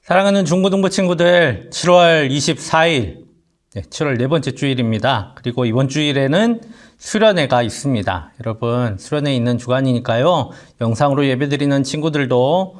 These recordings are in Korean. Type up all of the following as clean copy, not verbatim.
사랑하는 중고등부 친구들, 7월 24일, 7월 네 번째 주일입니다. 그리고 이번 주일에는 수련회가 있습니다. 여러분, 수련회 있는 주간이니까요. 영상으로 예배드리는 친구들도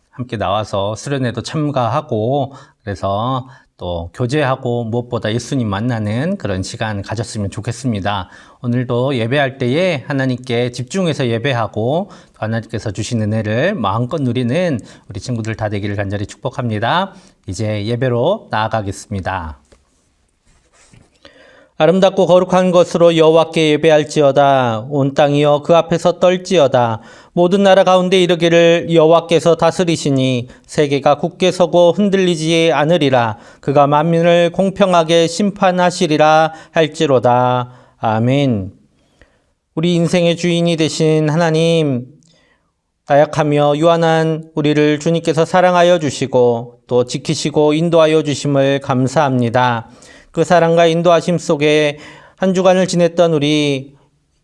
함께 나와서 수련회도 참가하고, 그래서 또 교제하고 무엇보다 예수님 만나는 그런 시간 가졌으면 좋겠습니다. 오늘도 예배할 때에 하나님께 집중해서 예배하고 또 하나님께서 주신 은혜를 마음껏 누리는 우리 친구들 다 되기를 간절히 축복합니다. 이제 예배로 나아가겠습니다. 아름답고 거룩한 것으로 여호와께 예배할지어다. 온 땅이여 그 앞에서 떨지어다. 모든 나라 가운데 이르기를 여호와께서 다스리시니 세계가 굳게 서고 흔들리지 않으리라. 그가 만민을 공평하게 심판하시리라 할지로다. 아멘. 우리 인생의 주인이 되신 하나님, 나약하며 유한한 우리를 주님께서 사랑하여 주시고 또 지키시고 인도하여 주심을 감사합니다. 그 사랑과 인도하심 속에 한 주간을 지냈던 우리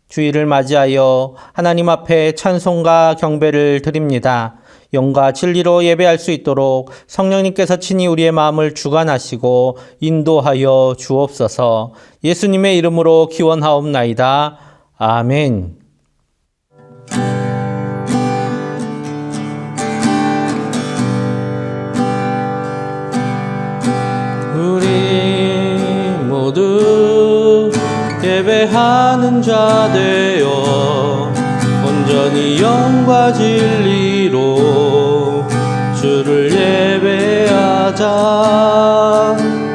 주일을 맞이하여 하나님 앞에 찬송과 경배를 드립니다. 영과 진리로 예배할 수 있도록 성령님께서 친히 우리의 마음을 주관하시고 인도하여 주옵소서. 예수님의 이름으로 기원하옵나이다. 아멘. 모두 예배하는 자 되어 온전히 영과 진리로 주를 예배하자.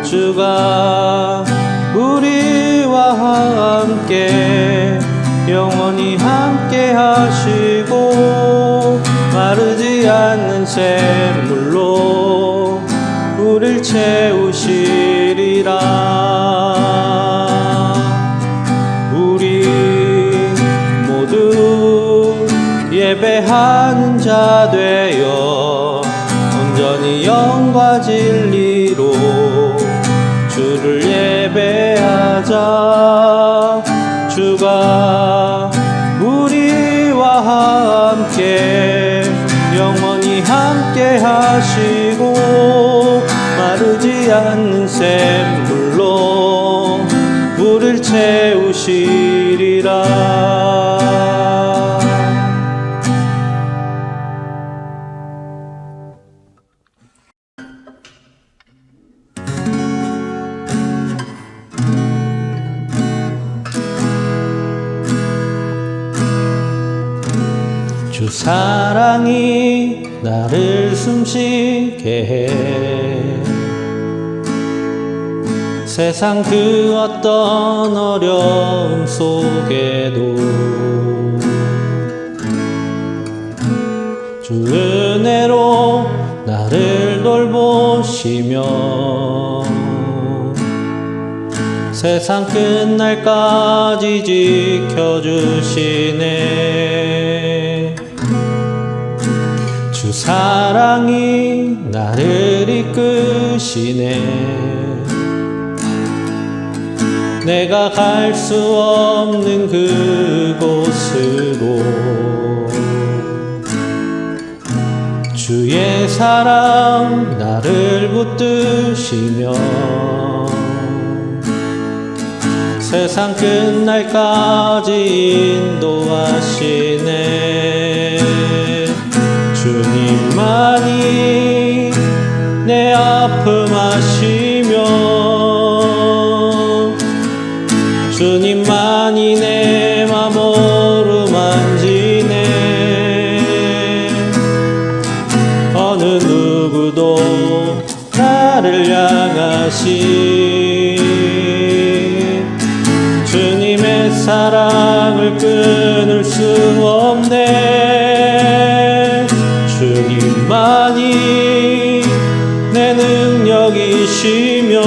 주가 우리와 함께 영원히 함께 하시고 마르지 않는 샘물로 우리를 채우시리라. 우리 모두 예배하는 자 되어 온전히 영과 진리로 주를 예배하자. 주가 우리와 함께 영원히 함께 하시고 마르지 않는 샘물로 우리를 채우시리라. 주 사랑이 나를 숨쉬게 해 세상 그 어떤 어려움 속에도 주 은혜로 나를 돌보시며 세상 끝날까지 지켜주시네. 주 사랑이 나를 이끄시네. 내가 갈 수 없는 그곳으로 주의 사랑 나를 붙드시며 세상 끝날까지 인도하시네. 주님만이 내 아픔 아시며 주님만이 내 맘 어루만지네. 어느 누구도 나를 향하신 주님의 사랑을 끊을 수 없네. 주님만이 내 능력이시며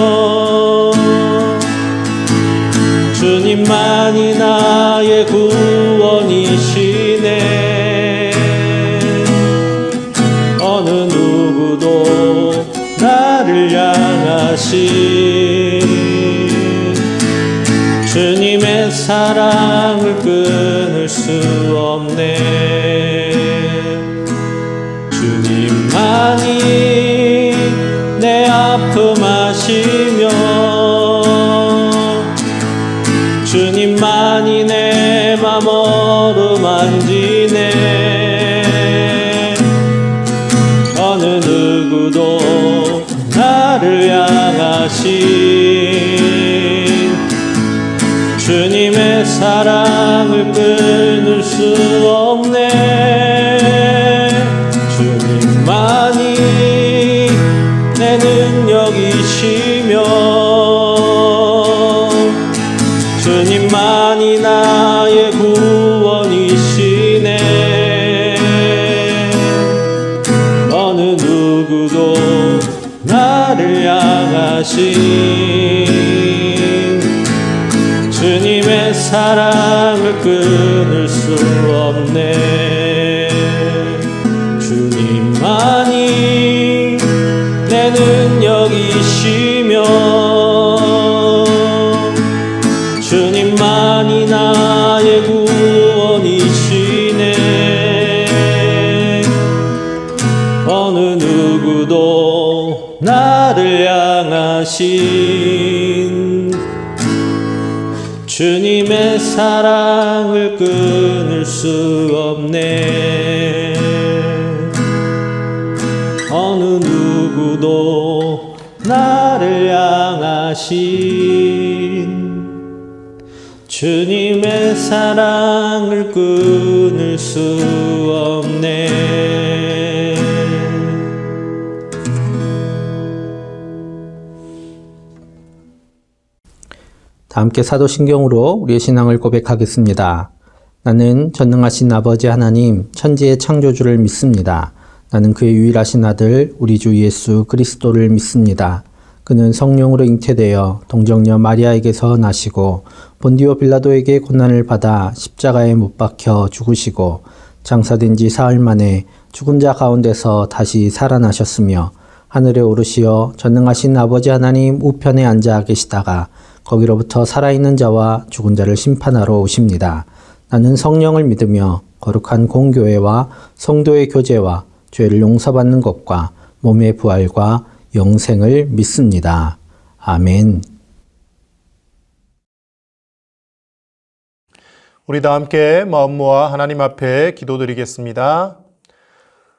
주님만이 나의 구원이시네. 어느 누구도 나를 향하신 주님의 사랑을 끊을 수 없네. 주님만이 아픔하시며 주님만이 내 맘 어루만지네. 어느 누구도 나를 향하신 주님의 사랑을 끊을 수 없네. 주님만이 내 능력이시며 주님만이 나의 구원이시네. 어느 누구도 나를 향하신 주님의 사랑을 끊을 수 없네. 주님만이 내 능력이시며 주님만이 나의 구원이시네. 어느 누구도 나를 향하신 주님의 사랑을 끊을 수 없네. 어느 누구도 나를 향하신 주님의 사랑을 끊을 수 없네. 다 함께 사도신경으로 우리의 신앙을 고백하겠습니다. 나는 전능하신 아버지 하나님 천지의 창조주를 믿습니다. 나는 그의 유일하신 아들 우리 주 예수 그리스도를 믿습니다. 그는 성령으로 잉태되어 동정녀 마리아에게서 나시고 본디오 빌라도에게 고난을 받아 십자가에 못 박혀 죽으시고 장사된 지 사흘 만에 죽은 자 가운데서 다시 살아나셨으며 하늘에 오르시어 전능하신 아버지 하나님 우편에 앉아 계시다가 거기로부터 살아있는 자와 죽은 자를 심판하러 오십니다. 나는 성령을 믿으며 거룩한 공교회와 성도의 교제와 죄를 용서받는 것과 몸의 부활과 영생을 믿습니다. 아멘. 우리 다 함께 마음 모아 하나님 앞에 기도드리겠습니다.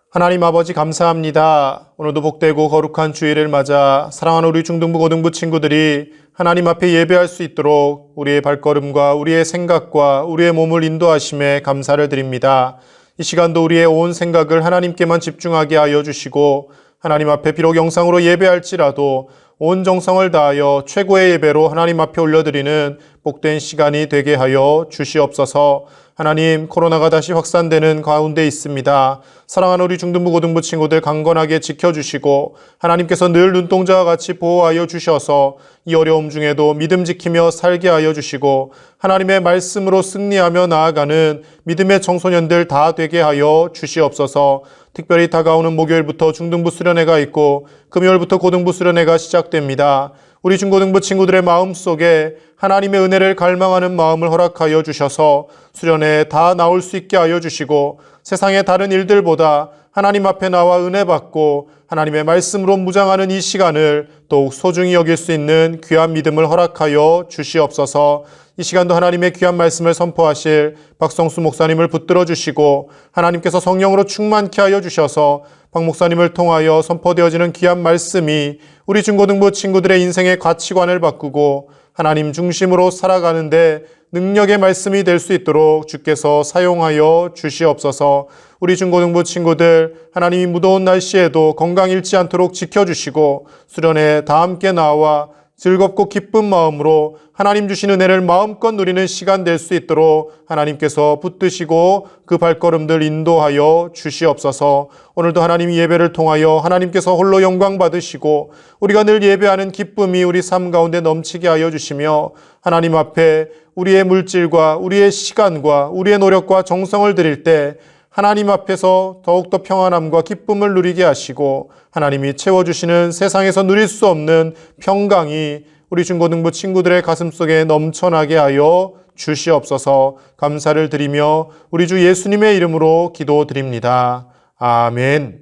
하나님 아버지 감사합니다. 오늘도 복되고 거룩한 주일을 맞아 사랑하는 우리 중등부 고등부 친구들이 하나님 앞에 예배할 수 있도록 우리의 발걸음과 우리의 생각과 우리의 몸을 인도하심에 감사를 드립니다. 이 시간도 우리의 온 생각을 하나님께만 집중하게 하여 주시고 하나님 앞에 비록 영상으로 예배할지라도 온 정성을 다하여 최고의 예배로 하나님 앞에 올려드리는 복된 시간이 되게 하여 주시옵소서. 하나님, 코로나가 다시 확산되는 가운데 있습니다. 사랑하는 우리 중등부 고등부 친구들 강건하게 지켜주시고 하나님께서 늘 눈동자와 같이 보호하여 주셔서 이 어려움 중에도 믿음 지키며 살게 하여 주시고 하나님의 말씀으로 승리하며 나아가는 믿음의 청소년들 다 되게 하여 주시옵소서. 특별히 다가오는 목요일부터 중등부 수련회가 있고 금요일부터 고등부 수련회가 시작됩니다. 우리 중고등부 친구들의 마음속에 하나님의 은혜를 갈망하는 마음을 허락하여 주셔서 수련회에 다 나올 수 있게 하여 주시고 세상의 다른 일들보다 하나님 앞에 나와 은혜 받고 하나님의 말씀으로 무장하는 이 시간을 더욱 소중히 여길 수 있는 귀한 믿음을 허락하여 주시옵소서. 이 시간도 하나님의 귀한 말씀을 선포하실 박성수 목사님을 붙들어 주시고 하나님께서 성령으로 충만케 하여 주셔서 박 목사님을 통하여 선포되어지는 귀한 말씀이 우리 중고등부 친구들의 인생의 가치관을 바꾸고 하나님 중심으로 살아가는데 능력의 말씀이 될 수 있도록 주께서 사용하여 주시옵소서. 우리 중고등부 친구들 하나님이 무더운 날씨에도 건강 잃지 않도록 지켜주시고 수련회에 다 함께 나와 즐겁고 기쁜 마음으로 하나님 주신 은혜를 마음껏 누리는 시간 될 수 있도록 하나님께서 붙드시고 그 발걸음들 인도하여 주시옵소서. 오늘도 하나님이 예배를 통하여 하나님께서 홀로 영광 받으시고 우리가 늘 예배하는 기쁨이 우리 삶 가운데 넘치게 하여 주시며 하나님 앞에 우리의 물질과 우리의 시간과 우리의 노력과 정성을 드릴 때 하나님 앞에서 더욱더 평안함과 기쁨을 누리게 하시고 하나님이 채워주시는 세상에서 누릴 수 없는 평강이 우리 중고등부 친구들의 가슴속에 넘쳐나게 하여 주시옵소서. 감사를 드리며 우리 주 예수님의 이름으로 기도드립니다. 아멘.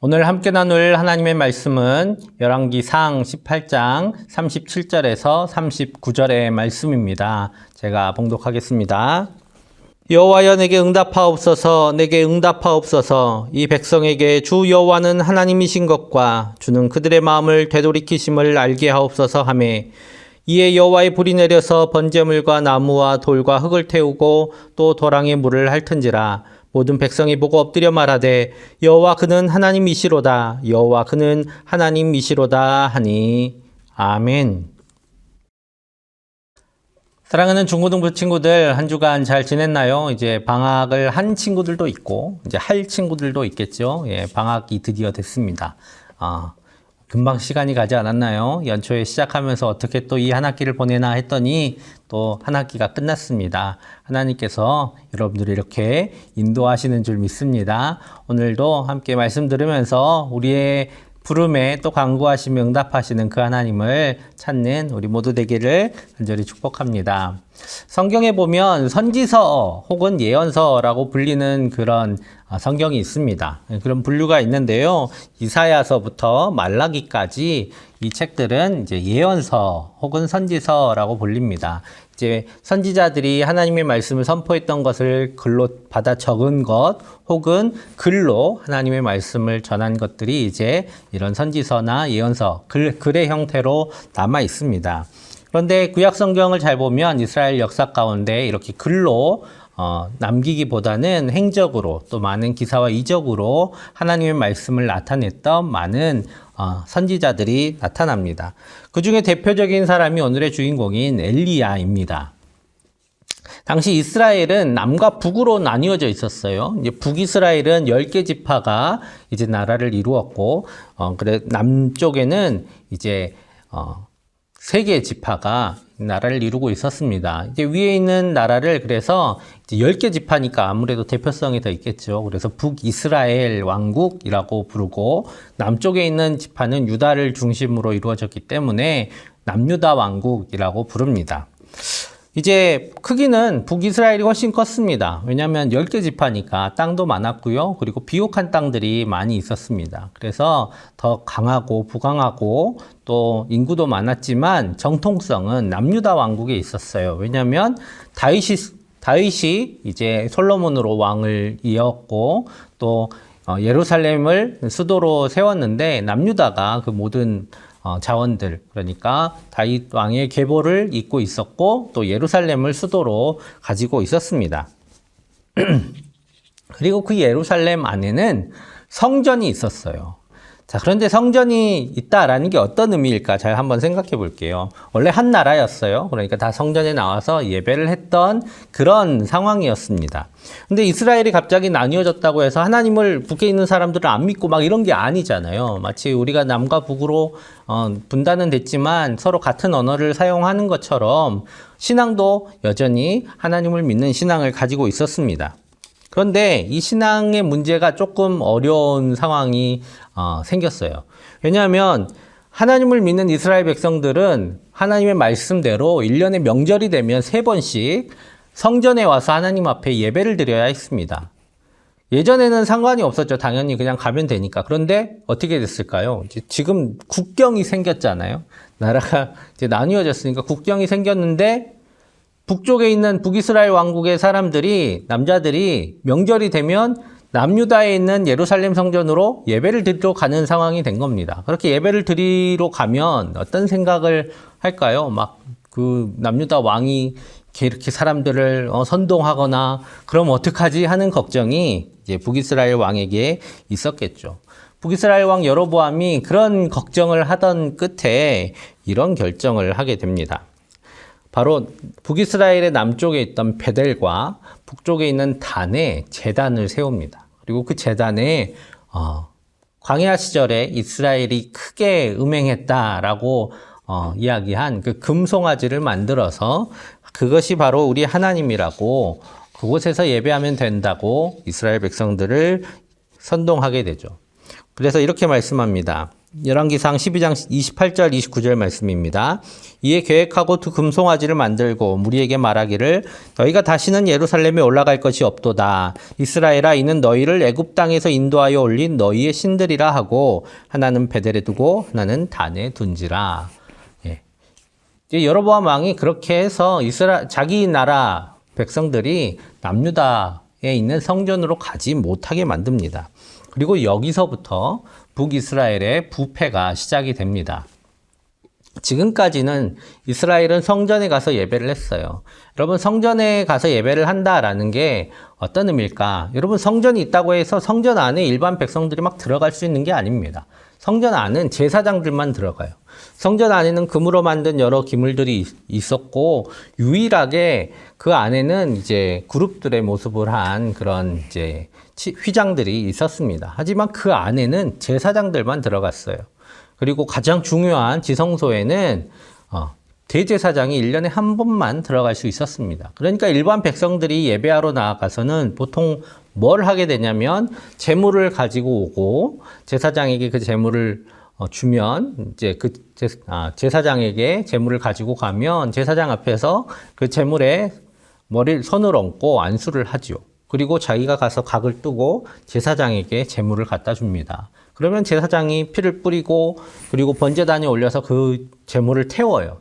오늘 함께 나눌 하나님의 말씀은 열왕기상 18장 37절에서 39절의 말씀입니다. 제가 봉독하겠습니다. 여호와여 내게 응답하옵소서, 내게 응답하옵소서. 이 백성에게 주 여호와는 하나님이신 것과 주는 그들의 마음을 되돌이키심을 알게 하옵소서 하매, 이에 여호와의 불이 내려서 번제물과 나무와 돌과 흙을 태우고 또 도랑에 물을 핥은지라. 모든 백성이 보고 엎드려 말하되 여호와 그는 하나님이시로다, 여호와 그는 하나님이시로다 하니. 아멘. 사랑하는 중고등부 친구들, 한 주간 잘 지냈나요? 이제 방학을 한 친구들도 있고 이제 할 친구들도 있겠죠. 예, 방학이 드디어 됐습니다. 금방 시간이 가지 않았나요? 연초에 시작하면서 어떻게 또 이 한 학기를 보내나 했더니 또 한 학기가 끝났습니다. 하나님께서 여러분들을 이렇게 인도하시는 줄 믿습니다. 오늘도 함께 말씀 들으면서 우리의 부름에 또 간구하시며 응답하시는 그 하나님을 찾는 우리 모두 되기를 간절히 축복합니다. 성경에 보면 선지서 혹은 예언서라고 불리는 그런 성경이 있습니다. 그런 분류가 있는데요. 이사야서부터 말라기까지 이 책들은 이제 예언서 혹은 선지서라고 불립니다. 이제 선지자들이 하나님의 말씀을 선포했던 것을 글로 받아 적은 것 혹은 글로 하나님의 말씀을 전한 것들이 이제 이런 선지서나 예언서, 글의 형태로 남아 있습니다. 그런데 구약 성경을 잘 보면 이스라엘 역사 가운데 이렇게 글로 남기기보다는 행적으로 또 많은 기사와 이적으로 하나님의 말씀을 나타냈던 많은 선지자들이 나타납니다. 그 중에 대표적인 사람이 오늘의 주인공인 엘리야입니다. 당시 이스라엘은 남과 북으로 나뉘어져 있었어요. 이제 북이스라엘은 10개 지파가 이제 나라를 이루었고, 그래 남쪽에는 이제 3개의 지파가 나라를 이루고 있었습니다. 이제 위에 있는 나라를 그래서 이제 10개 지파니까 아무래도 대표성이 더 있겠죠. 그래서 북이스라엘 왕국이라고 부르고, 남쪽에 있는 지파는 유다를 중심으로 이루어졌기 때문에 남유다 왕국이라고 부릅니다. 이제 크기는 북이스라엘이 훨씬 컸습니다. 왜냐하면 10개 지파니까 땅도 많았고요. 그리고 비옥한 땅들이 많이 있었습니다. 그래서 더 강하고 부강하고 또 인구도 많았지만 정통성은 남유다 왕국에 있었어요. 왜냐하면 다윗이 이제 솔로몬으로 왕을 이었고 또 예루살렘을 수도로 세웠는데 남유다가 그 모든 자원들, 그러니까 다윗 왕의 계보를 잇고 있었고 또 예루살렘을 수도로 가지고 있었습니다. 그리고 그 예루살렘 안에는 성전이 있었어요. 자, 그런데 성전이 있다라는 게 어떤 의미일까? 잘 한번 생각해 볼게요. 원래 한 나라였어요. 그러니까 다 성전에 나와서 예배를 했던 그런 상황이었습니다. 근데 이스라엘이 갑자기 나뉘어졌다고 해서 하나님을 북에 있는 사람들은 안 믿고 막 이런 게 아니잖아요. 마치 우리가 남과 북으로 분단은 됐지만 서로 같은 언어를 사용하는 것처럼 신앙도 여전히 하나님을 믿는 신앙을 가지고 있었습니다. 그런데 이 신앙의 문제가 조금 어려운 상황이 생겼어요. 왜냐하면 하나님을 믿는 이스라엘 백성들은 하나님의 말씀대로 1년에 명절이 되면 3번씩 성전에 와서 하나님 앞에 예배를 드려야 했습니다. 예전에는 상관이 없었죠. 당연히 그냥 가면 되니까. 그런데 어떻게 됐을까요? 지금 국경이 생겼잖아요. 나라가 이제 나뉘어졌으니까 국경이 생겼는데 북쪽에 있는 북이스라엘 왕국의 사람들이, 남자들이 명절이 되면 남유다에 있는 예루살렘 성전으로 예배를 드리러 가는 상황이 된 겁니다. 그렇게 예배를 드리러 가면 어떤 생각을 할까요? 막 그 남유다 왕이 이렇게 사람들을 선동하거나 그럼 어떡하지 하는 걱정이 이제 북이스라엘 왕에게 있었겠죠. 북이스라엘 왕 여로보암이 그런 걱정을 하던 끝에 이런 결정을 하게 됩니다. 바로 북이스라엘의 남쪽에 있던 베델과 북쪽에 있는 단에 제단을 세웁니다. 그리고 그 제단에 광야 시절에 이스라엘이 크게 음행했다라고 이야기한 그 금송아지를 만들어서 그것이 바로 우리 하나님이라고 그곳에서 예배하면 된다고 이스라엘 백성들을 선동하게 되죠. 그래서 이렇게 말씀합니다. 열왕기상 12장 28절 29절 말씀입니다. 이에 계획하고 두 금송아지를 만들고 무리에게 말하기를 너희가 다시는 예루살렘에 올라갈 것이 없도다. 이스라엘아 이는 너희를 애굽 땅에서 인도하여 올린 너희의 신들이라 하고 하나는 베델에 두고 하나는 단에 둔지라. 예. 이제 여로보암 왕이 그렇게 해서 자기 나라 백성들이 남유다에 있는 성전으로 가지 못하게 만듭니다. 그리고 여기서부터 북이스라엘의 부패가 시작이 됩니다. 지금까지는 이스라엘은 성전에 가서 예배를 했어요. 여러분, 성전에 가서 예배를 한다라는 게 어떤 의미일까? 여러분, 성전이 있다고 해서 성전 안에 일반 백성들이 막 들어갈 수 있는 게 아닙니다. 성전 안은 제사장들만 들어가요. 성전 안에는 금으로 만든 여러 기물들이 있었고, 유일하게 그 안에는 이제 그룹들의 모습을 한 그런 이제 휘장들이 있었습니다. 하지만 그 안에는 제사장들만 들어갔어요. 그리고 가장 중요한 지성소에는 대제사장이 1년에 한 번만 들어갈 수 있었습니다. 그러니까 일반 백성들이 예배하러 나아가서는 보통 뭘 하게 되냐면 제물을 가지고 오고 제사장에게 그 제물을 주면 이제 그 제사장에게 제물을 가지고 가면 제사장 앞에서 그 제물에 손을 얹고 안수를 하죠. 그리고 자기가 가서 각을 뜨고 제사장에게 제물을 갖다 줍니다. 그러면 제사장이 피를 뿌리고 그리고 번제단에 올려서 그 제물을 태워요.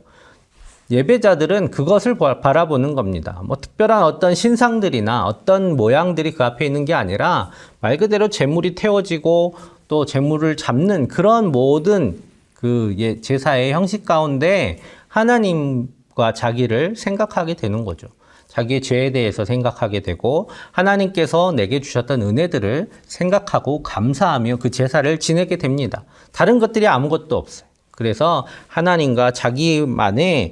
예배자들은 그것을 바라보는 겁니다. 뭐 특별한 어떤 신상들이나 어떤 모양들이 그 앞에 있는 게 아니라 말 그대로 제물이 태워지고 또 제물을 잡는 그런 모든 그 제사의 형식 가운데 하나님과 자기를 생각하게 되는 거죠. 자기의 죄에 대해서 생각하게 되고 하나님께서 내게 주셨던 은혜들을 생각하고 감사하며 그 제사를 지내게 됩니다. 다른 것들이 아무것도 없어요. 그래서 하나님과 자기만의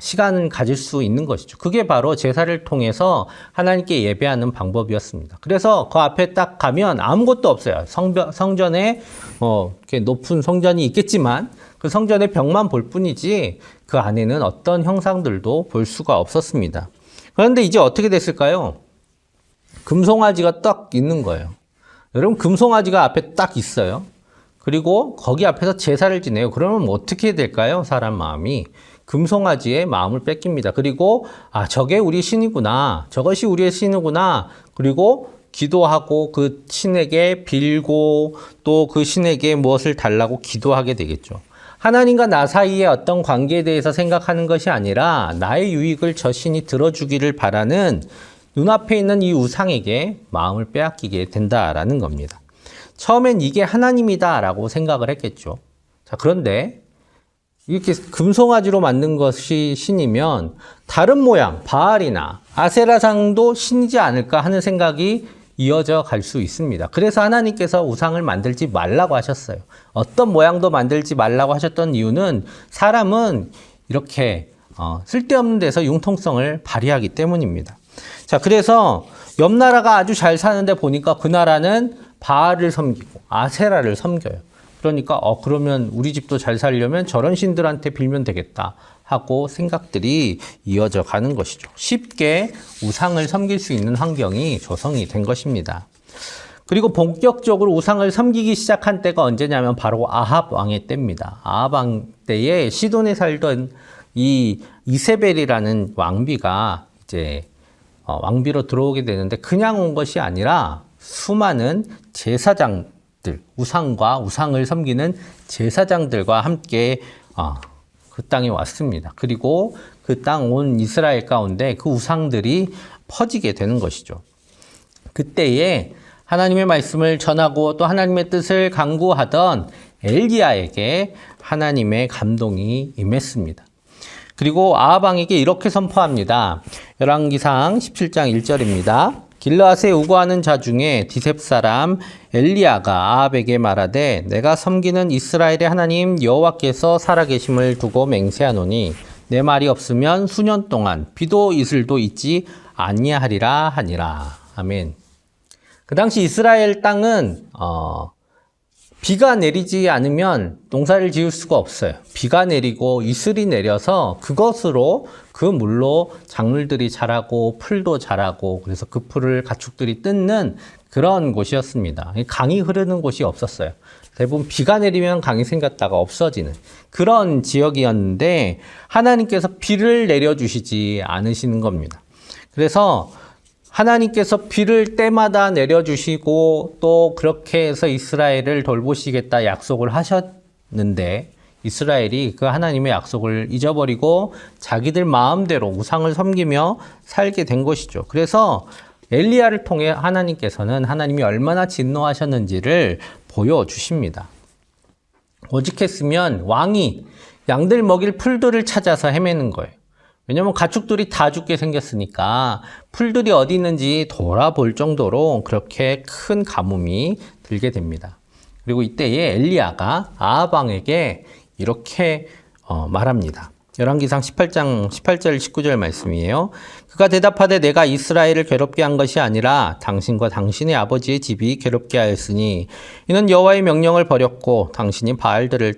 시간을 가질 수 있는 것이죠. 그게 바로 제사를 통해서 하나님께 예배하는 방법이었습니다. 그래서 그 앞에 딱 가면 아무것도 없어요. 성전에 이렇게 높은 성전이 있겠지만 그 성전의 벽만 볼 뿐이지 그 안에는 어떤 형상들도 볼 수가 없었습니다. 그런데 이제 어떻게 됐을까요? 금송아지가 딱 있는 거예요. 여러분, 금송아지가 앞에 딱 있어요. 그리고 거기 앞에서 제사를 지내요. 그러면 어떻게 될까요? 사람 마음이. 금송아지의 마음을 뺏깁니다. 그리고 저게 우리 신이구나. 저것이 우리의 신이구나. 그리고 기도하고 그 신에게 빌고 또 그 신에게 무엇을 달라고 기도하게 되겠죠. 하나님과 나 사이의 어떤 관계에 대해서 생각하는 것이 아니라 나의 유익을 저 신이 들어주기를 바라는 눈앞에 있는 이 우상에게 마음을 빼앗기게 된다라는 겁니다. 처음엔 이게 하나님이다라고 생각을 했겠죠. 자, 그런데 이렇게 금송아지로 만든 것이 신이면 다른 모양, 바알이나 아세라상도 신이지 않을까 하는 생각이 이어져 갈 수 있습니다. 그래서 하나님께서 우상을 만들지 말라고 하셨어요. 어떤 모양도 만들지 말라고 하셨던 이유는 사람은 이렇게 쓸데없는 데서 융통성을 발휘하기 때문입니다. 자, 그래서 옆 나라가 아주 잘 사는데 보니까 그 나라는 바알을 섬기고 아세라를 섬겨요. 그러니까 그러면 우리 집도 잘 살려면 저런 신들한테 빌면 되겠다 하고 생각들이 이어져 가는 것이죠. 쉽게 우상을 섬길 수 있는 환경이 조성이 된 것입니다. 그리고 본격적으로 우상을 섬기기 시작한 때가 언제냐면 바로 아합 왕의 때입니다. 아합 왕 때에 시돈에 살던 이 이세벨이라는 왕비가 이제 왕비로 들어오게 되는데 그냥 온 것이 아니라 수많은 제사장들, 우상을 섬기는 제사장들과 함께 그 땅에 왔습니다. 그리고 그 땅 온 이스라엘 가운데 그 우상들이 퍼지게 되는 것이죠. 그때에 하나님의 말씀을 전하고 또 하나님의 뜻을 강구하던 엘리야에게 하나님의 감동이 임했습니다. 그리고 아합 왕에게 이렇게 선포합니다. 열왕기상 17장 1절입니다. 길르앗에 우거하는 자 중에 디셉 사람 엘리야가 아합에게 말하되 내가 섬기는 이스라엘의 하나님 여호와께서 살아계심을 두고 맹세하노니 내 말이 없으면 수년 동안 비도 이슬도 있지 아니하리라 하니라. 아멘. 그 당시 이스라엘 땅은 비가 내리지 않으면 농사를 지을 수가 없어요. 비가 내리고 이슬이 내려서 그것으로 그 물로 작물들이 자라고 풀도 자라고 그래서 그 풀을 가축들이 뜯는 그런 곳이었습니다. 강이 흐르는 곳이 없었어요. 대부분 비가 내리면 강이 생겼다가 없어지는 그런 지역이었는데 하나님께서 비를 내려주시지 않으시는 겁니다. 그래서 하나님께서 비를 때마다 내려주시고 또 그렇게 해서 이스라엘을 돌보시겠다 약속을 하셨는데 이스라엘이 그 하나님의 약속을 잊어버리고 자기들 마음대로 우상을 섬기며 살게 된 것이죠. 그래서 엘리야를 통해 하나님께서는 하나님이 얼마나 진노하셨는지를 보여주십니다. 오직했으면 왕이 양들 먹일 풀들을 찾아서 헤매는 거예요. 왜냐면 가축들이 다 죽게 생겼으니까 풀들이 어디 있는지 돌아볼 정도로 그렇게 큰 가뭄이 들게 됩니다. 그리고 이때에 엘리야가 아합 왕에게 이렇게 말합니다. 열왕기상 18장 18절 19절 말씀이에요. 그가 대답하되 내가 이스라엘을 괴롭게 한 것이 아니라 당신과 당신의 아버지의 집이 괴롭게 하였으니 이는 여호와의 명령을 버렸고 당신이 바알들을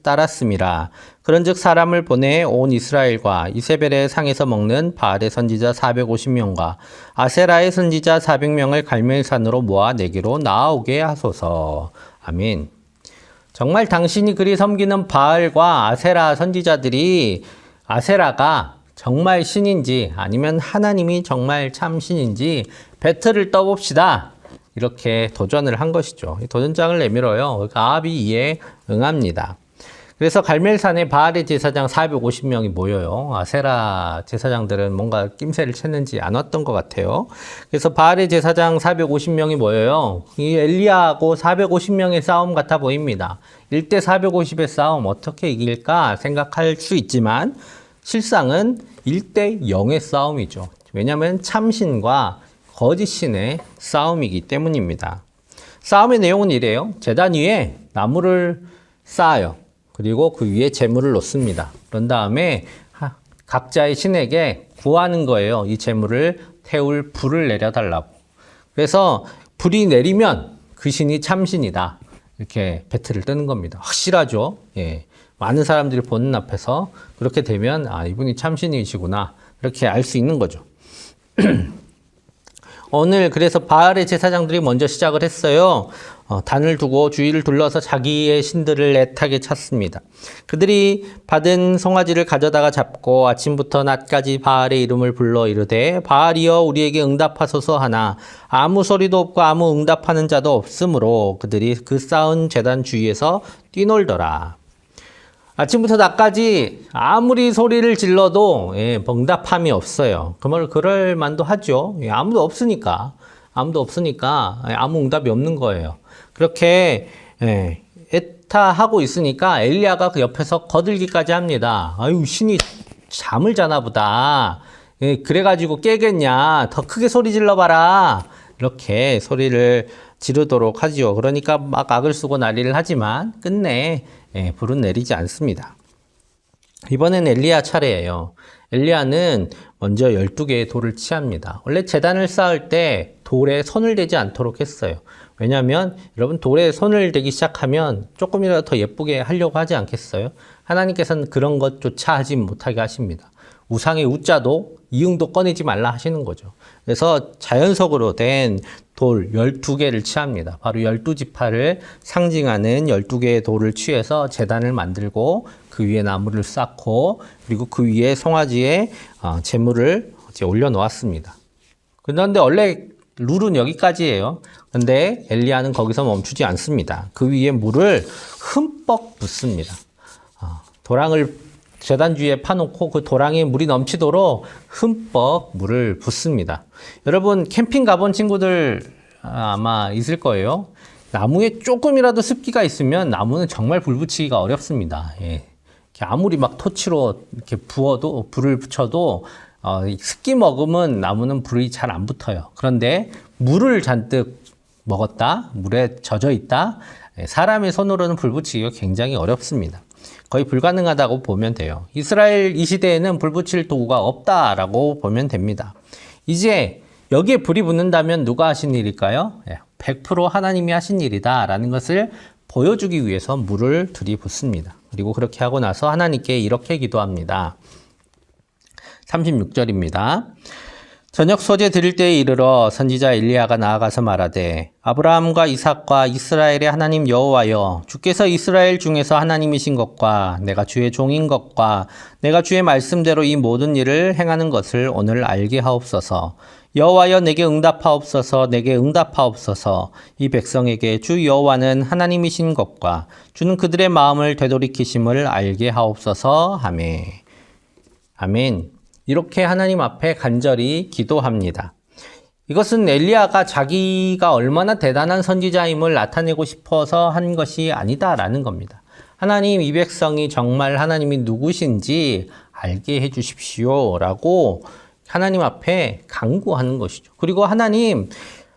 따랐음이라. 그런즉 사람을 보내 온 이스라엘과 이세벨의 상에서 먹는 바알의 선지자 450명과 아세라의 선지자 400명을 갈멜산으로 모아 내게로 나아오게 하소서. 아멘. 정말 당신이 그리 섬기는 바알과 아세라 선지자들이 아세라가 정말 신인지 아니면 하나님이 정말 참 신인지 배틀을 떠봅시다. 이렇게 도전을 한 것이죠. 도전장을 내밀어요. 아합이 이에 응합니다. 그래서 갈멜산에 바알의 제사장 450명이 모여요. 아세라 제사장들은 뭔가 낌새를 챘는지 안 왔던 것 같아요. 그래서 바알의 제사장 450명이 모여요. 이 엘리야하고 450명의 싸움 같아 보입니다. 1대 450의 싸움 어떻게 이길까 생각할 수 있지만 실상은 1대 0의 싸움이죠. 왜냐하면 참신과 거짓신의 싸움이기 때문입니다. 싸움의 내용은 이래요. 제단 위에 나무를 쌓아요. 그리고 그 위에 재물을 놓습니다. 그런 다음에 각자의 신에게 구하는 거예요. 이 재물을 태울 불을 내려달라고. 그래서 불이 내리면 그 신이 참신이다. 이렇게 배틀을 뜨는 겁니다. 확실하죠. 예. 많은 사람들이 보는 앞에서 그렇게 되면 이분이 참신이시구나. 이렇게 알 수 있는 거죠. 오늘 그래서 바알의 제사장들이 먼저 시작을 했어요. 단을 두고 주위를 둘러서 자기의 신들을 애타게 찾습니다. 그들이 받은 송아지를 가져다가 잡고 아침부터 낮까지 바알의 이름을 불러 이르되 바알이여 우리에게 응답하소서 하나 아무 소리도 없고 아무 응답하는 자도 없으므로 그들이 그 쌓은 제단 주위에서 뛰놀더라. 아침부터 낮까지 아무리 소리를 질러도 응답함이 없어요. 그럴 만도 하죠. 아무도 없으니까 아무 응답이 없는 거예요. 그렇게 애타하고 있으니까 엘리야가 그 옆에서 거들기까지 합니다. 아유 신이 잠을 자나 보다. 그래가지고 깨겠냐. 더 크게 소리 질러봐라. 이렇게 소리를 지르도록 하지요. 그러니까 막 악을 쓰고 난리를 하지만 끝내 불은 내리지 않습니다. 이번엔 엘리야 차례예요. 엘리야는 먼저 12개의 돌을 취합니다. 원래 제단을 쌓을 때 돌에 손을 대지 않도록 했어요. 왜냐하면 여러분 돌에 손을 대기 시작하면 조금이라도 더 예쁘게 하려고 하지 않겠어요? 하나님께서는 그런 것조차 하지 못하게 하십니다. 우상의 우자도 이응도 꺼내지 말라 하시는 거죠. 그래서 자연석으로 된 돌 12개를 취합니다. 바로 12지파를 상징하는 12개의 돌을 취해서 제단을 만들고 그 위에 나무를 쌓고 그리고 그 위에 송아지에 제물을 올려놓았습니다. 그런데 원래 룰은 여기까지예요. 그런데 엘리야는 거기서 멈추지 않습니다. 그 위에 물을 흠뻑 붓습니다. 도랑을 제단 주위에 파놓고 그 도랑에 물이 넘치도록 흠뻑 물을 붓습니다. 여러분 캠핑 가본 친구들 아마 있을 거예요. 나무에 조금이라도 습기가 있으면 나무는 정말 불 붙이기가 어렵습니다. 아무리 막 토치로 이렇게 부어도 불을 붙여도 습기 머금은 나무는 불이 잘 안 붙어요. 그런데 물을 잔뜩 먹었다, 물에 젖어 있다, 사람의 손으로는 불 붙이기가 굉장히 어렵습니다. 거의 불가능하다고 보면 돼요. 이스라엘 이 시대에는 불 붙일 도구가 없다라고 보면 됩니다. 이제 여기에 불이 붙는다면 누가 하신 일일까요? 100% 하나님이 하신 일이다라는 것을 보여주기 위해서 물을 들이붓습니다. 그리고 그렇게 하고 나서 하나님께 이렇게 기도합니다. 36절입니다. 저녁 소재 드릴 때에 이르러 선지자 엘리야가 나아가서 말하되 아브라함과 이삭과 이스라엘의 하나님 여호와여 주께서 이스라엘 중에서 하나님이신 것과 내가 주의 종인 것과 내가 주의 말씀대로 이 모든 일을 행하는 것을 오늘 알게 하옵소서. 여호와여 내게 응답하옵소서. 내게 응답하옵소서. 이 백성에게 주 여호와는 하나님이신 것과 주는 그들의 마음을 되돌이키심을 알게 하옵소서 하매. 아멘. 이렇게 하나님 앞에 간절히 기도합니다. 이것은 엘리야가 자기가 얼마나 대단한 선지자임을 나타내고 싶어서 한 것이 아니다라는 겁니다. 하나님, 이 백성이 정말 하나님이 누구신지 알게 해 주십시오라고 하나님 앞에 간구하는 것이죠. 그리고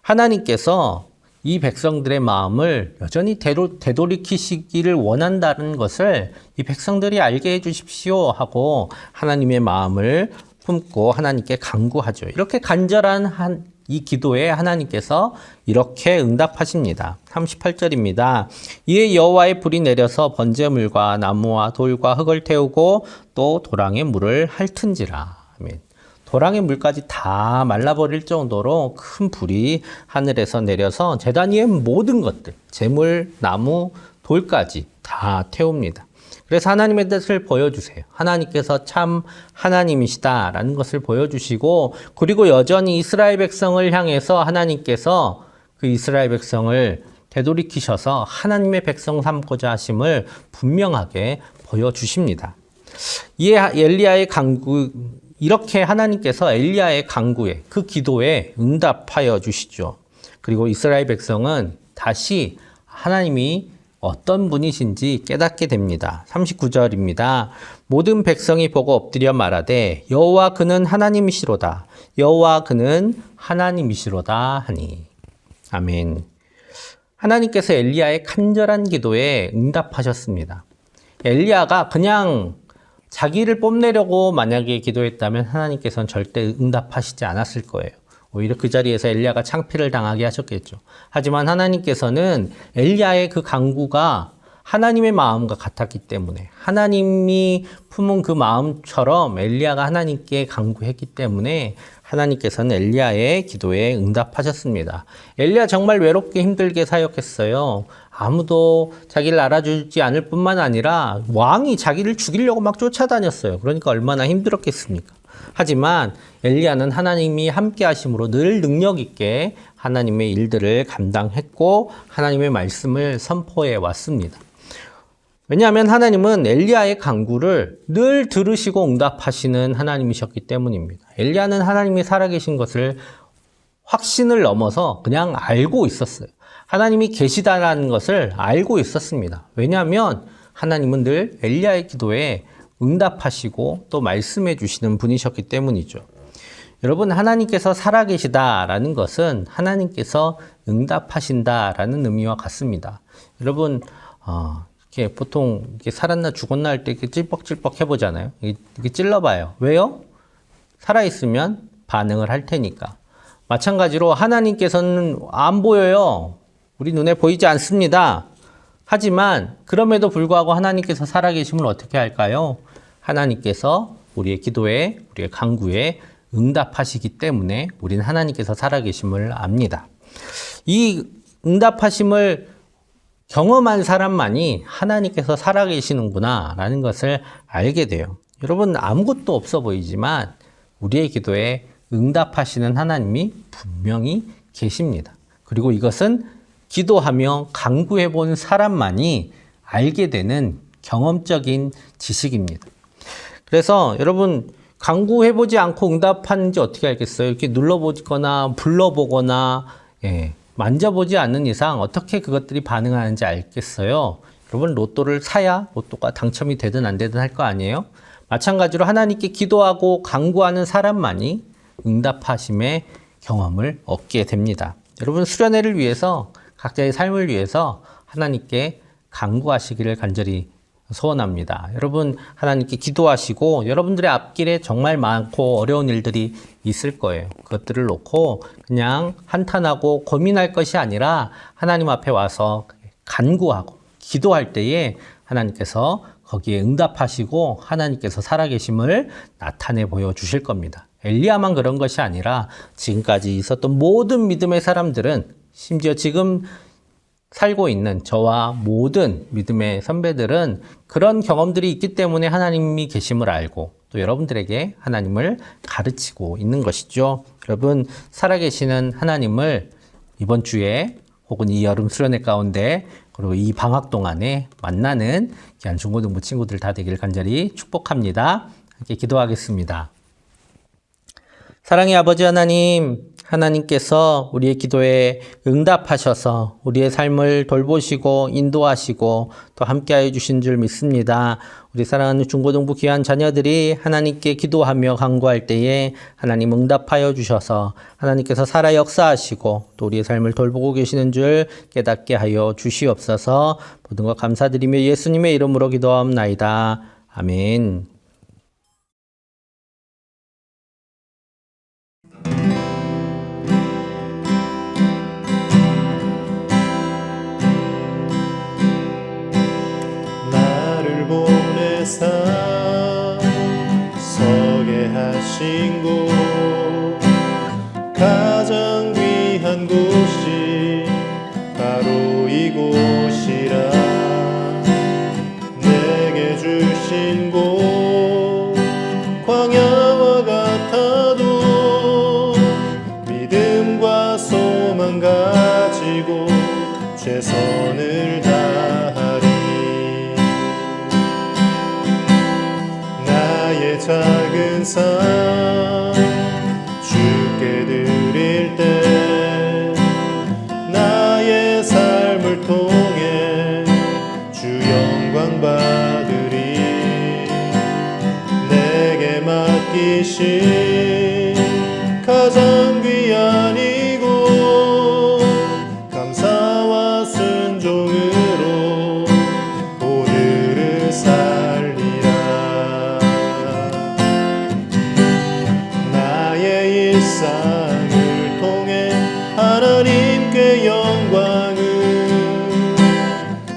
하나님께서 이 백성들의 마음을 여전히 되돌이키시기를 원한다는 것을 이 백성들이 알게 해 주십시오 하고 하나님의 마음을 품고 하나님께 간구하죠. 이렇게 간절한 이 기도에 하나님께서 이렇게 응답하십니다. 38절입니다. 이에 여호와의 불이 내려서 번제물과 나무와 돌과 흙을 태우고 또 도랑에 물을 핥은지라. 아멘. 도랑의 물까지 다 말라버릴 정도로 큰 불이 하늘에서 내려서 제단 위의 모든 것들, 재물, 나무, 돌까지 다 태웁니다. 그래서 하나님의 뜻을 보여주세요. 하나님께서 참 하나님이시다라는 것을 보여주시고, 그리고 여전히 이스라엘 백성을 향해서 하나님께서 그 이스라엘 백성을 되돌이키셔서 하나님의 백성 삼고자 하심을 분명하게 보여주십니다. 이에 엘리야의 이렇게 하나님께서 엘리야의 간구에, 그 기도에 응답하여 주시죠. 그리고 이스라엘 백성은 다시 하나님이 어떤 분이신지 깨닫게 됩니다. 39절입니다. 모든 백성이 보고 엎드려 말하되 여호와 그는 하나님이시로다. 여호와 그는 하나님이시로다 하니. 아멘. 하나님께서 엘리야의 간절한 기도에 응답하셨습니다. 엘리야가 그냥 자기를 뽐내려고 만약에 기도했다면 하나님께서는 절대 응답하시지 않았을 거예요. 오히려 그 자리에서 엘리야가 창피를 당하게 하셨겠죠. 하지만 하나님께서는 엘리야의 그 간구가 하나님의 마음과 같았기 때문에, 하나님이 품은 그 마음처럼 엘리야가 하나님께 간구했기 때문에 하나님께서는 엘리야의 기도에 응답하셨습니다. 엘리야 정말 외롭게 힘들게 사역했어요. 아무도 자기를 알아주지 않을 뿐만 아니라 왕이 자기를 죽이려고 막 쫓아다녔어요. 그러니까 얼마나 힘들었겠습니까? 하지만 엘리야는 하나님이 함께 하심으로 늘 능력 있게 하나님의 일들을 감당했고 하나님의 말씀을 선포해 왔습니다. 왜냐하면 하나님은 엘리야의 간구를 늘 들으시고 응답하시는 하나님이셨기 때문입니다. 엘리야는 하나님이 살아계신 것을 확신을 넘어서 그냥 알고 있었어요. 하나님이 계시다라는 것을 알고 있었습니다. 왜냐하면 하나님은 늘 엘리야의 기도에 응답하시고 또 말씀해 주시는 분이셨기 때문이죠. 여러분, 하나님께서 살아계시다라는 것은 하나님께서 응답하신다라는 의미와 같습니다. 여러분, 이렇게 보통 이렇게 살았나 죽었나 할 때 이렇게 찔뻑찔뻑 해보잖아요. 이렇게 찔러봐요. 왜요? 살아있으면 반응을 할 테니까. 마찬가지로 하나님께서는 안 보여요. 우리 눈에 보이지 않습니다. 하지만 그럼에도 불구하고 하나님께서 살아계심을 어떻게 할까요? 하나님께서 우리의 기도에, 우리의 간구에 응답하시기 때문에 우리는 하나님께서 살아계심을 압니다. 이 응답하심을 경험한 사람만이 하나님께서 살아계시는구나 라는 것을 알게 돼요. 여러분, 아무것도 없어 보이지만 우리의 기도에 응답하시는 하나님이 분명히 계십니다. 그리고 이것은 기도하며 간구해 본 사람만이 알게 되는 경험적인 지식입니다. 그래서 여러분, 간구해보지 않고 응답하는지 어떻게 알겠어요? 이렇게 눌러보거나 불러보거나 만져보지 않는 이상 어떻게 그것들이 반응하는지 알겠어요? 여러분, 로또를 사야 로또가 당첨이 되든 안 되든 할 거 아니에요? 마찬가지로 하나님께 기도하고 간구하는 사람만이 응답하심의 경험을 얻게 됩니다. 여러분, 수련회를 위해서, 각자의 삶을 위해서 하나님께 간구하시기를 간절히 소원합니다. 여러분, 하나님께 기도하시고 여러분들의 앞길에 정말 많고 어려운 일들이 있을 거예요. 그것들을 놓고 그냥 한탄하고 고민할 것이 아니라 하나님 앞에 와서 간구하고 기도할 때에 하나님께서 거기에 응답하시고 하나님께서 살아계심을 나타내 보여주실 겁니다. 엘리야만 그런 것이 아니라 지금까지 있었던 모든 믿음의 사람들은, 심지어 지금 살고 있는 저와 모든 믿음의 선배들은 그런 경험들이 있기 때문에 하나님이 계심을 알고 또 여러분들에게 하나님을 가르치고 있는 것이죠. 여러분, 살아계시는 하나님을 이번 주에 혹은 이 여름 수련회 가운데 그리고 이 방학 동안에 만나는 귀한 중고등부 친구들 다 되길 간절히 축복합니다. 함께 기도하겠습니다. 사랑의 아버지 하나님, 하나님께서 우리의 기도에 응답하셔서 우리의 삶을 돌보시고 인도하시고 또 함께하여 주신 줄 믿습니다. 우리 사랑하는 중고등부 귀한 자녀들이 하나님께 기도하며 간구할 때에 하나님 응답하여 주셔서 하나님께서 살아 역사하시고 또 우리의 삶을 돌보고 계시는 줄 깨닫게 하여 주시옵소서. 모든 것 감사드리며 예수님의 이름으로 기도하옵나이다. 아멘. 보내사 서게 하신 곳, 가장 귀한 곳이 바로 이곳이라. 내게 주신 곳 광야와 같아도 믿음과 소망 가지고 최선을 다하리. 작은 삶 주께 드릴 때 나의 삶을 통해 주 영광 받으리. 내게 맡기신 가장 귀한 이곳 감사와 순종으로 오늘을 살리라. 일상을 통해 하나님께 영광을,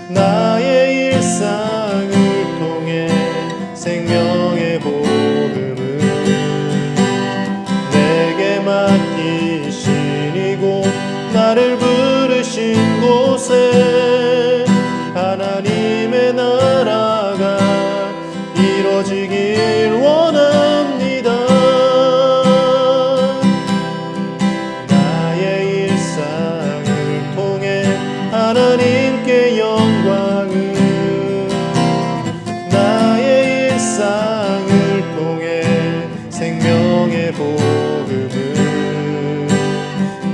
나의 일상을 통해 생명의 복음을 내게 맡기신 이곳 나를 부르신 곳에 하나님의 나라가 이루어지길 원합니다. 하나님께 영광을, 나의 일상을 통해 생명의 복음을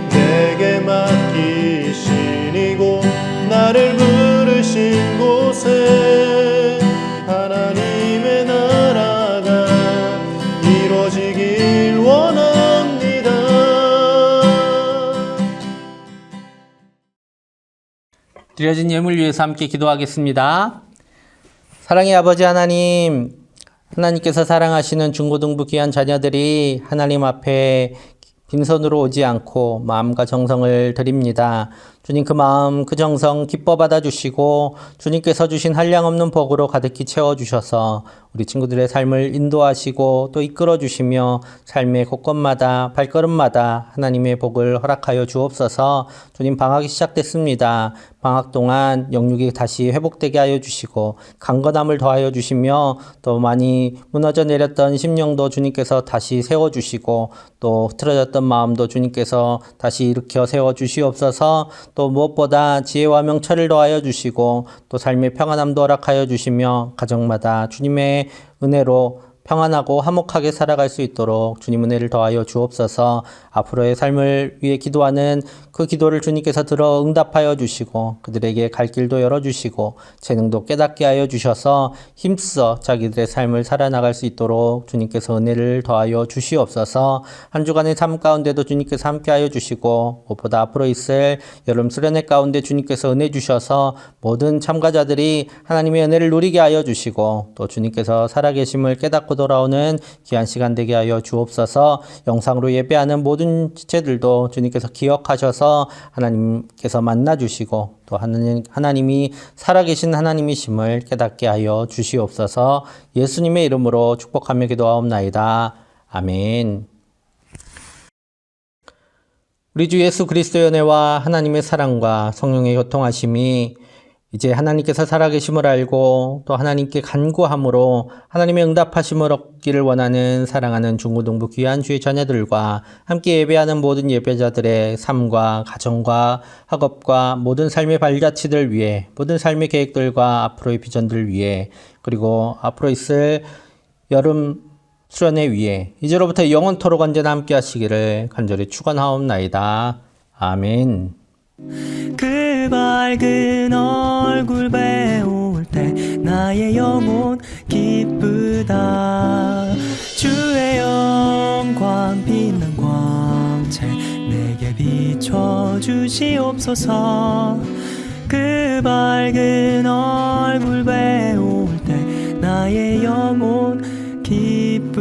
내게 맡기신 이곳 나를 부르신 곳에 하나님의 나라가 이루어지길 원합니다. 드려진 예물 위해서 함께 기도하겠습니다. 사랑의 아버지 하나님, 하나님께서 사랑하시는 중고등부 귀한 자녀들이 하나님 앞에 빈손으로 오지 않고 마음과 정성을 드립니다. 주님, 그 마음, 그 정성 기뻐 받아주시고 주님께서 주신 한량없는 복으로 가득히 채워주셔서 우리 친구들의 삶을 인도하시고 또 이끌어주시며 삶의 곳곳마다 발걸음마다 하나님의 복을 허락하여 주옵소서. 주님, 방학이 시작됐습니다. 방학 동안 영육이 다시 회복되게 하여 주시고 강건함을 더하여 주시며 또 많이 무너져 내렸던 심령도 주님께서 다시 세워주시고 또 틀어졌던 마음도 주님께서 다시 일으켜 세워주시옵소서. 또 무엇보다 지혜와 명철을 더하여 주시고 또 삶의 평안함도 허락하여 주시며 가정마다 주님의 은혜로 평안하고 화목하게 살아갈 수 있도록 주님 은혜를 더하여 주옵소서. 앞으로의 삶을 위해 기도하는 그 기도를 주님께서 들어 응답하여 주시고 그들에게 갈 길도 열어주시고 재능도 깨닫게 하여 주셔서 힘써 자기들의 삶을 살아나갈 수 있도록 주님께서 은혜를 더하여 주시옵소서. 한 주간의 삶 가운데도 주님께서 함께하여 주시고 무엇보다 앞으로 있을 여름 수련회 가운데 주님께서 은혜 주셔서 모든 참가자들이 하나님의 은혜를 누리게 하여 주시고 또 주님께서 살아계심을 깨닫고 돌아오는 귀한 시간 되게 하여 주옵소서. 영상으로 예배하는 모든 지체들도 주님께서 기억하셔서 오셔서 하나님께서 만나주시고 또 하나님이 살아계신 하나님이심을 깨닫게 하여 주시옵소서. 예수님의 이름으로 축복하며 기도하옵나이다. 아멘. 우리 주 예수 그리스도의 은혜와 하나님의 사랑과 성령의 교통하심이 이제 하나님께서 살아계심을 알고 또 하나님께 간구함으로 하나님의 응답하심을 얻기를 원하는 사랑하는 중고등부 귀한 주의 자녀들과 함께 예배하는 모든 예배자들의 삶과 가정과 학업과 모든 삶의 발자취들 위해 모든 삶의 계획들과 앞으로의 비전들 위해 그리고 앞으로 있을 여름 수련회 위해 이제로부터 영원토록 언제나 함께 하시기를 간절히 축원하옵나이다. 아멘. 그 밝은 얼굴 배울 때 나의 영혼 기쁘다. 주의 영광 빛난 광채 내게 비춰주시옵소서. 그 밝은 얼굴 배울 때 나의 영혼 기쁘다.